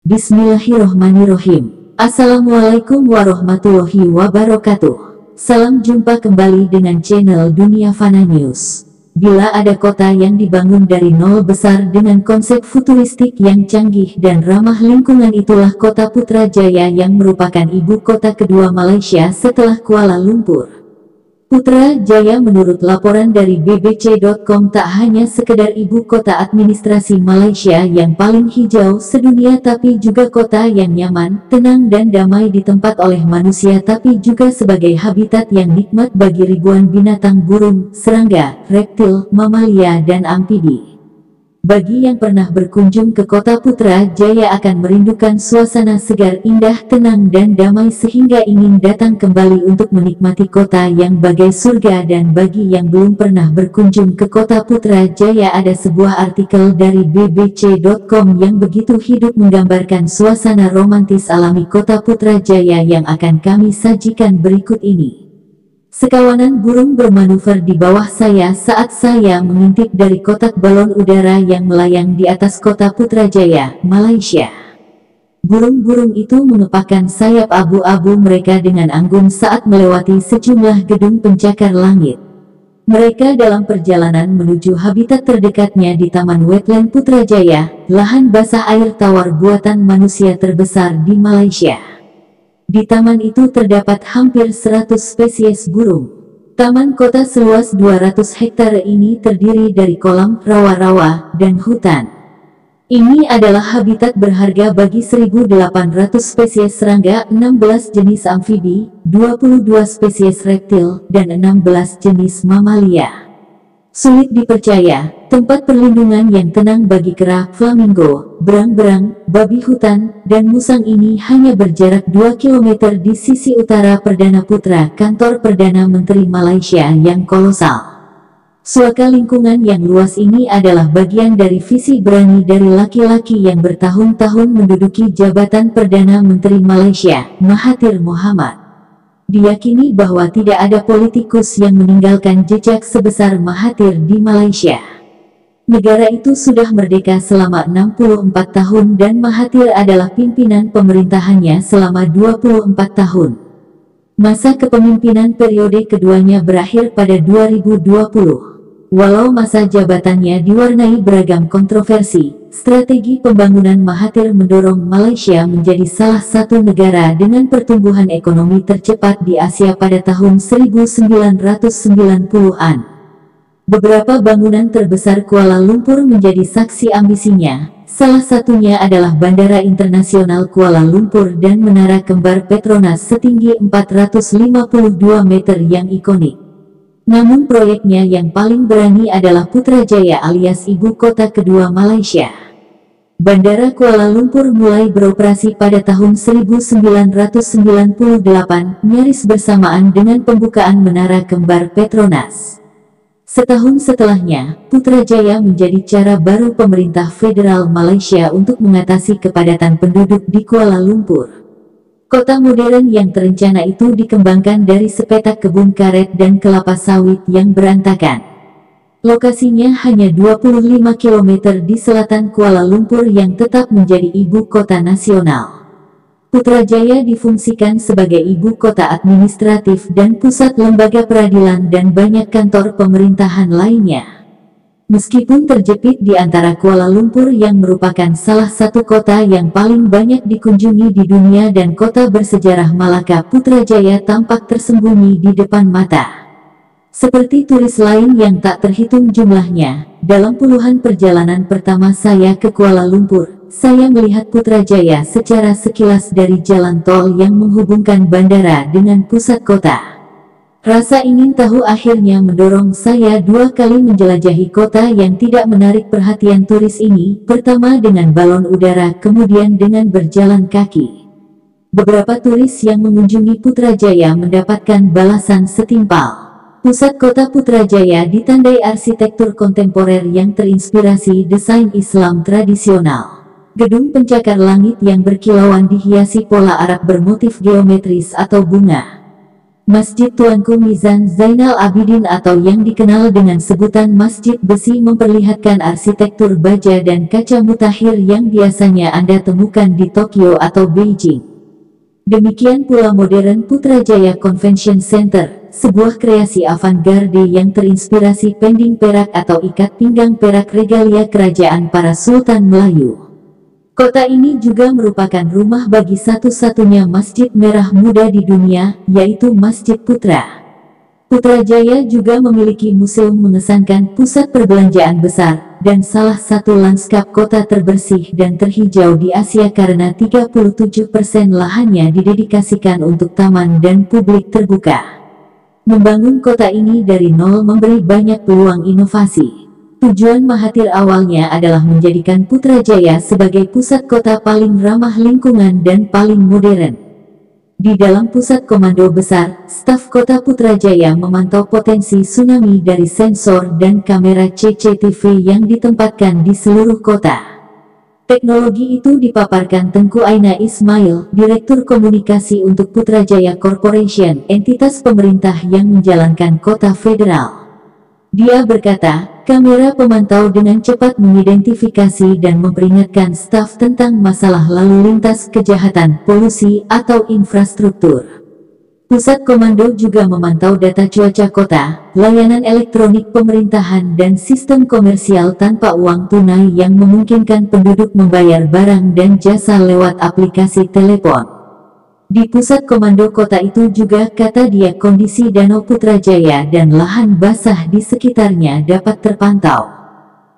Bismillahirrohmanirrohim. Assalamualaikum warahmatullahi wabarakatuh. Salam jumpa kembali dengan channel Dunia Fana News. Bila ada kota yang dibangun dari nol besar dengan konsep futuristik yang canggih dan ramah lingkungan, itulah kota Putrajaya yang merupakan ibu kota kedua Malaysia setelah Kuala Lumpur. Putrajaya menurut laporan dari bbc.com tak hanya sekedar ibu kota administrasi Malaysia yang paling hijau sedunia, tapi juga kota yang nyaman, tenang dan damai ditempat oleh manusia, tapi juga sebagai habitat yang nikmat bagi ribuan binatang, burung, serangga, reptil, mamalia dan amfibi. Bagi yang pernah berkunjung ke kota Putrajaya akan merindukan suasana segar, indah, tenang dan damai sehingga ingin datang kembali untuk menikmati kota yang bagai surga. Dan bagi yang belum pernah berkunjung ke kota Putrajaya, ada sebuah artikel dari bbc.com yang begitu hidup menggambarkan suasana romantis alami kota Putrajaya yang akan kami sajikan berikut ini. Sekawanan burung bermanuver di bawah saya saat saya mengintip dari kotak balon udara yang melayang di atas kota Putrajaya, Malaysia. Burung-burung itu mengepakkan sayap abu-abu mereka dengan anggun saat melewati sejumlah gedung pencakar langit. Mereka dalam perjalanan menuju habitat terdekatnya di Taman Wetland Putrajaya, lahan basah air tawar buatan manusia terbesar di Malaysia. Di taman itu terdapat hampir 100 spesies burung. Taman kota seluas 200 hektare ini terdiri dari kolam, rawa-rawa, dan hutan. Ini adalah habitat berharga bagi 1.800 spesies serangga, 16 jenis amfibi, 22 spesies reptil, dan 16 jenis mamalia. Sulit dipercaya, tempat perlindungan yang tenang bagi kera, flamingo, berang-berang, babi hutan, dan musang ini hanya berjarak 2 km di sisi utara Perdana Putra, kantor Perdana Menteri Malaysia yang kolosal. Suaka lingkungan yang luas ini adalah bagian dari visi berani dari laki-laki yang bertahun-tahun menduduki jabatan Perdana Menteri Malaysia, Mahathir Mohamad. Diyakini bahwa tidak ada politikus yang meninggalkan jejak sebesar Mahathir di Malaysia. Negara itu sudah merdeka selama 64 tahun dan Mahathir adalah pimpinan pemerintahannya selama 24 tahun. Masa kepemimpinan periode keduanya berakhir pada 2020. Walau masa jabatannya diwarnai beragam kontroversi, strategi pembangunan Mahathir mendorong Malaysia menjadi salah satu negara dengan pertumbuhan ekonomi tercepat di Asia pada tahun 1990-an. Beberapa bangunan terbesar Kuala Lumpur menjadi saksi ambisinya, salah satunya adalah Bandara Internasional Kuala Lumpur dan Menara Kembar Petronas setinggi 452 meter yang ikonik. Namun proyeknya yang paling berani adalah Putrajaya alias ibu kota kedua Malaysia. Bandara Kuala Lumpur mulai beroperasi pada tahun 1998, nyaris bersamaan dengan pembukaan Menara Kembar Petronas. Setahun setelahnya, Putrajaya menjadi cara baru pemerintah federal Malaysia untuk mengatasi kepadatan penduduk di Kuala Lumpur. Kota modern yang terencana itu dikembangkan dari sepetak kebun karet dan kelapa sawit yang berantakan. Lokasinya hanya 25 km di selatan Kuala Lumpur yang tetap menjadi ibu kota nasional. Putrajaya difungsikan sebagai ibu kota administratif dan pusat lembaga peradilan dan banyak kantor pemerintahan lainnya. Meskipun terjepit di antara Kuala Lumpur yang merupakan salah satu kota yang paling banyak dikunjungi di dunia dan kota bersejarah Malaka, Putrajaya tampak tersembunyi di depan mata. Seperti turis lain yang tak terhitung jumlahnya, dalam puluhan perjalanan pertama saya ke Kuala Lumpur, saya melihat Putrajaya secara sekilas dari jalan tol yang menghubungkan bandara dengan pusat kota. Rasa ingin tahu akhirnya mendorong saya 2 kali menjelajahi kota yang tidak menarik perhatian turis ini, pertama dengan balon udara, kemudian dengan berjalan kaki. Beberapa turis yang mengunjungi Putrajaya mendapatkan balasan setimpal. Pusat kota Putrajaya ditandai arsitektur kontemporer yang terinspirasi desain Islam tradisional. Gedung pencakar langit yang berkilauan dihiasi pola Arab bermotif geometris atau bunga. Masjid Tuanku Mizan Zainal Abidin atau yang dikenal dengan sebutan Masjid Besi memperlihatkan arsitektur baja dan kaca mutakhir yang biasanya Anda temukan di Tokyo atau Beijing. Demikian pula modern Putrajaya Convention Center, sebuah kreasi avant-garde yang terinspirasi pending perak atau ikat pinggang perak regalia kerajaan para Sultan Melayu. Kota ini juga merupakan rumah bagi satu-satunya masjid merah muda di dunia, yaitu Masjid Putra. Putrajaya juga memiliki museum mengesankan pusat perbelanjaan besar, dan salah satu lanskap kota terbersih dan terhijau di Asia karena 37% lahannya didedikasikan untuk taman dan publik terbuka. Membangun kota ini dari nol memberi banyak peluang inovasi. Tujuan Mahathir awalnya adalah menjadikan Putrajaya sebagai pusat kota paling ramah lingkungan dan paling modern. Di dalam pusat komando besar, staf kota Putrajaya memantau potensi tsunami dari sensor dan kamera CCTV yang ditempatkan di seluruh kota. Teknologi itu dipaparkan Tengku Aina Ismail, Direktur Komunikasi untuk Putrajaya Corporation, entitas pemerintah yang menjalankan kota federal. Dia berkata, kamera pemantau dengan cepat mengidentifikasi dan memperingatkan staf tentang masalah lalu lintas, kejahatan, polusi, atau infrastruktur. Pusat komando juga memantau data cuaca kota, layanan elektronik pemerintahan dan sistem komersial tanpa uang tunai yang memungkinkan penduduk membayar barang dan jasa lewat aplikasi telepon. Di pusat komando kota itu juga, kata dia, kondisi Danau Putrajaya dan lahan basah di sekitarnya dapat terpantau.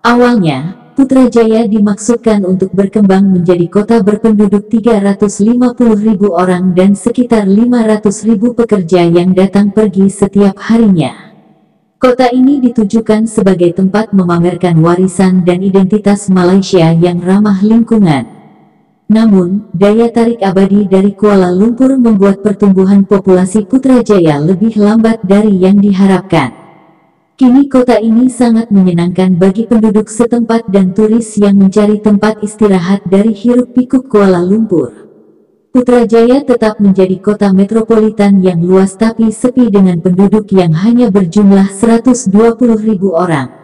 Awalnya, Putrajaya dimaksudkan untuk berkembang menjadi kota berpenduduk 350.000 orang dan sekitar 500.000 pekerja yang datang pergi setiap harinya. Kota ini ditujukan sebagai tempat memamerkan warisan dan identitas Malaysia yang ramah lingkungan. Namun, daya tarik abadi dari Kuala Lumpur membuat pertumbuhan populasi Putrajaya lebih lambat dari yang diharapkan. Kini kota ini sangat menyenangkan bagi penduduk setempat dan turis yang mencari tempat istirahat dari hiruk-pikuk Kuala Lumpur. Putrajaya tetap menjadi kota metropolitan yang luas tapi sepi dengan penduduk yang hanya berjumlah 120.000 orang.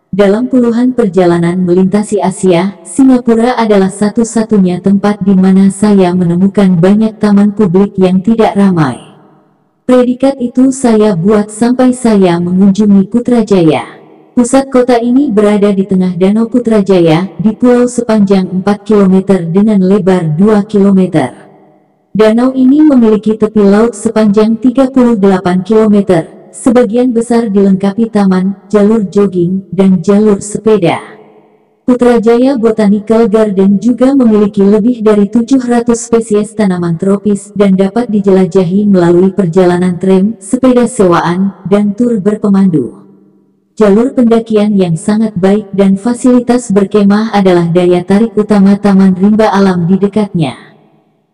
Dalam puluhan perjalanan melintasi Asia, Singapura adalah satu-satunya tempat di mana saya menemukan banyak taman publik yang tidak ramai. Predikat itu saya buat sampai saya mengunjungi Putrajaya. Pusat kota ini berada di tengah Danau Putrajaya, di pulau sepanjang 4 km dengan lebar 2 km. Danau ini memiliki tepi laut sepanjang 38 km. Sebagian besar dilengkapi taman, jalur jogging, dan jalur sepeda. Putrajaya Botanical Garden juga memiliki lebih dari 700 spesies tanaman tropis dan dapat dijelajahi melalui perjalanan tram, sepeda sewaan, dan tur berpemandu. Jalur pendakian yang sangat baik dan fasilitas berkemah adalah daya tarik utama taman rimba alam di dekatnya.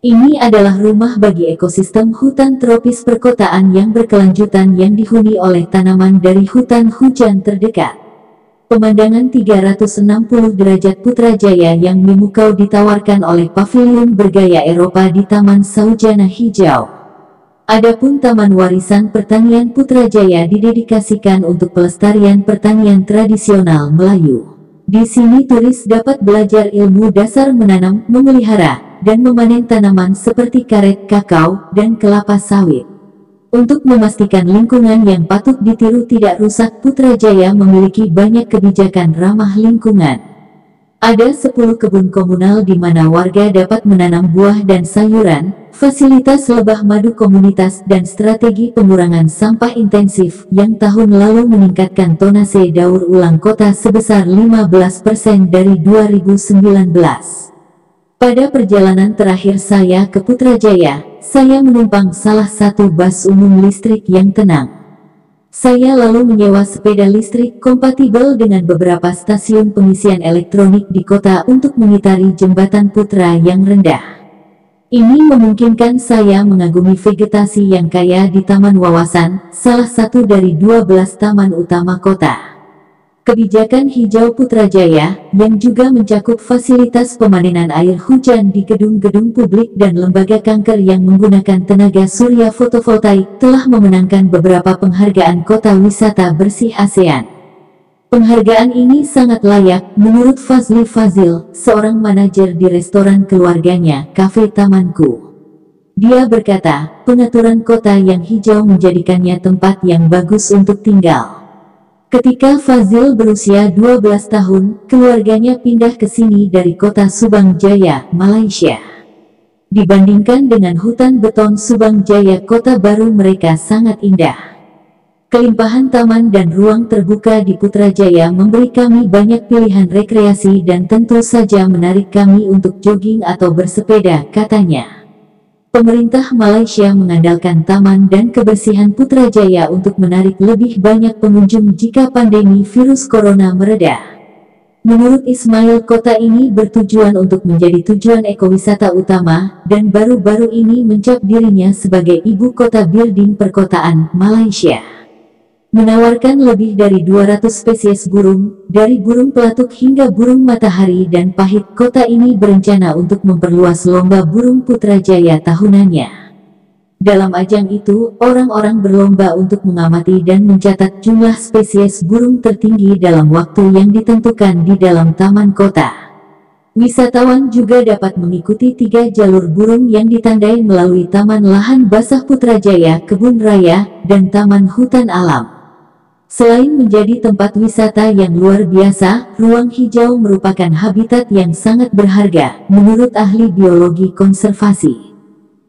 Ini adalah rumah bagi ekosistem hutan tropis perkotaan yang berkelanjutan yang dihuni oleh tanaman dari hutan hujan terdekat. Pemandangan 360 derajat Putrajaya yang memukau ditawarkan oleh pavilion bergaya Eropa di Taman Saujana Hijau. Adapun Taman Warisan Pertanian Putrajaya didedikasikan untuk pelestarian pertanian tradisional Melayu. Di sini turis dapat belajar ilmu dasar menanam, memelihara, dan memanen tanaman seperti karet, kakao, dan kelapa sawit. Untuk memastikan lingkungan yang patut ditiru tidak rusak, Putrajaya memiliki banyak kebijakan ramah lingkungan. Ada 10 kebun komunal di mana warga dapat menanam buah dan sayuran, fasilitas lebah madu komunitas, dan strategi pengurangan sampah intensif yang tahun lalu meningkatkan tonase daur ulang kota sebesar 15% dari 2019. Pada perjalanan terakhir saya ke Putrajaya, saya menumpang salah satu bus umum listrik yang tenang. Saya lalu menyewa sepeda listrik kompatibel dengan beberapa stasiun pengisian elektronik di kota untuk mengitari jembatan Putra yang rendah. Ini memungkinkan saya mengagumi vegetasi yang kaya di Taman Wawasan, salah satu dari 12 taman utama kota. Kebijakan hijau Putrajaya, yang juga mencakup fasilitas pemanenan air hujan di gedung-gedung publik dan lembaga kanker yang menggunakan tenaga surya fotovoltaik, telah memenangkan beberapa penghargaan kota wisata bersih ASEAN. Penghargaan ini sangat layak, menurut Fazli Fazil, seorang manajer di restoran keluarganya, Cafe Tamanku. Dia berkata, pengaturan kota yang hijau menjadikannya tempat yang bagus untuk tinggal. Ketika Fazil berusia 12 tahun, keluarganya pindah ke sini dari kota Subang Jaya, Malaysia. Dibandingkan dengan hutan beton Subang Jaya, kota baru mereka sangat indah. Kelimpahan taman dan ruang terbuka di Putrajaya memberi kami banyak pilihan rekreasi dan tentu saja menarik kami untuk jogging atau bersepeda, katanya. Pemerintah Malaysia mengandalkan taman dan kebersihan Putrajaya untuk menarik lebih banyak pengunjung jika pandemi virus corona mereda. Menurut Ismail, kota ini bertujuan untuk menjadi tujuan ekowisata utama, dan baru-baru ini mencap dirinya sebagai ibu kota building perkotaan Malaysia. Menawarkan lebih dari 200 spesies burung, dari burung pelatuk hingga burung matahari dan pahit, kota ini berencana untuk memperluas lomba burung Putrajaya tahunannya. Dalam ajang itu, orang-orang berlomba untuk mengamati dan mencatat jumlah spesies burung tertinggi dalam waktu yang ditentukan di dalam taman kota. Wisatawan juga dapat mengikuti 3 jalur burung yang ditandai melalui Taman Lahan Basah Putrajaya, Kebun Raya, dan Taman Hutan Alam. Selain menjadi tempat wisata yang luar biasa, ruang hijau merupakan habitat yang sangat berharga, menurut ahli biologi konservasi.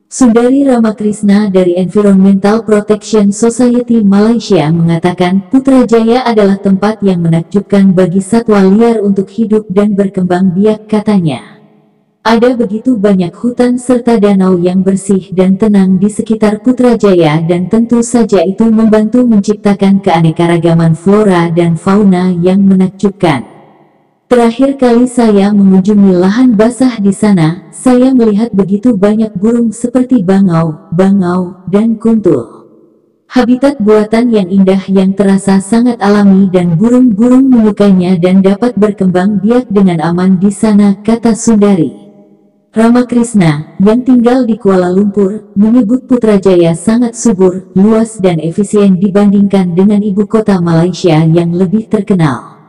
Sundari Ramakrisna dari Environmental Protection Society Malaysia mengatakan, Putrajaya adalah tempat yang menakjubkan bagi satwa liar untuk hidup dan berkembang biak, katanya. Ada begitu banyak hutan serta danau yang bersih dan tenang di sekitar Putrajaya, dan tentu saja itu membantu menciptakan keanekaragaman flora dan fauna yang menakjubkan. Terakhir kali saya mengunjungi lahan basah di sana, saya melihat begitu banyak burung seperti bangau, dan kuntul. Habitat buatan yang indah yang terasa sangat alami dan burung-burung menyukainya dan dapat berkembang biak dengan aman di sana, kata Sundari. Ramakrisna, yang tinggal di Kuala Lumpur, menyebut Putrajaya sangat subur, luas dan efisien dibandingkan dengan ibu kota Malaysia yang lebih terkenal.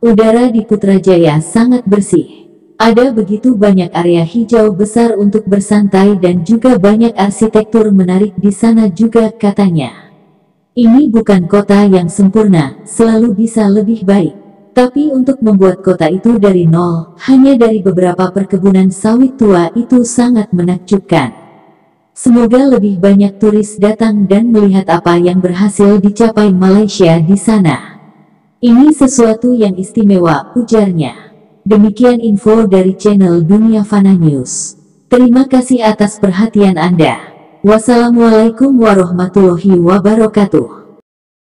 Udara di Putrajaya sangat bersih. Ada begitu banyak area hijau besar untuk bersantai dan juga banyak arsitektur menarik di sana juga, katanya. Ini bukan kota yang sempurna, selalu bisa lebih baik. Tapi untuk membuat kota itu dari nol, hanya dari beberapa perkebunan sawit tua, itu sangat menakjubkan. Semoga lebih banyak turis datang dan melihat apa yang berhasil dicapai Malaysia di sana. Ini sesuatu yang istimewa, ujarnya. Demikian info dari channel Dunia Fana News. Terima kasih atas perhatian Anda. Wassalamualaikum warahmatullahi wabarakatuh.